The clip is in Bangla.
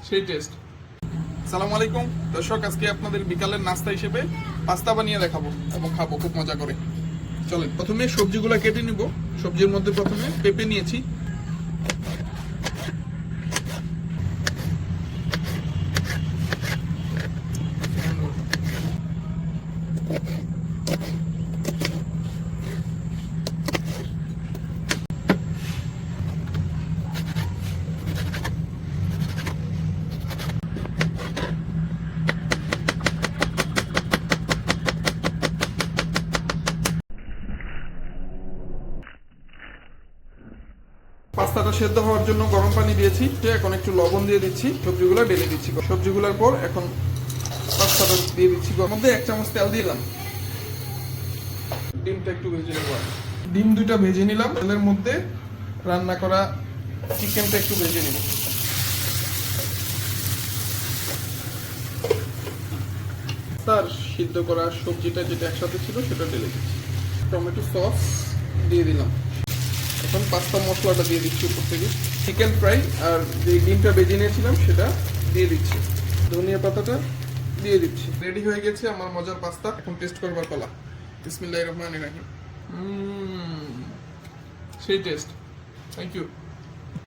সেই টেস্ট। আসসালামু আলাইকুম দর্শক, আজকে আপনাদের বিকালের নাস্তা হিসেবে পাস্তা বানিয়ে দেখাবো এবং খাবো খুব মজা করে। চলেন প্রথমে সবজিগুলো কেটে নিব। সবজির মধ্যে প্রথমে পেঁপে নিয়েছি, পাস্তাটা সেদ্ধ হওয়ার জন্য গরম পানি দিয়েছি, এখন একটু লবণ দিয়ে দিচ্ছি, সবজিগুলো ঢেলে দিচ্ছি। সবজিগুলোর পর এখন পাস্তাটা দিয়ে দিচ্ছি। মধ্যে 1 চামচ তেল দিলাম, ডিমটা একটু ভেজে নেব। ডিম 2টা ভেজে নিলাম, তেলের মধ্যে রান্না করা চিকেনটা একটু ভেজে নিব। তার সিদ্ধ করা সবজিটা যেটা একসাথে ছিল সেটা ঢেলে দিচ্ছি। টমেটো সস দিয়ে দিলাম। এখন পাস্তা মশলাটা দিয়ে দিচ্ছি উপর থেকে। চিকেন ফ্রাই আর যে ডিমটা ভেজে নিয়েছিলাম সেটা দিয়ে দিচ্ছি। ধনিয়া পাতাটা দিয়ে দিচ্ছি। রেডি হয়ে গেছে আমার মজার পাস্তা। এখন টেস্ট করবার পালা। বিসমিল্লাহির রহমানির রহিম। সেই টেস্ট। Thank you.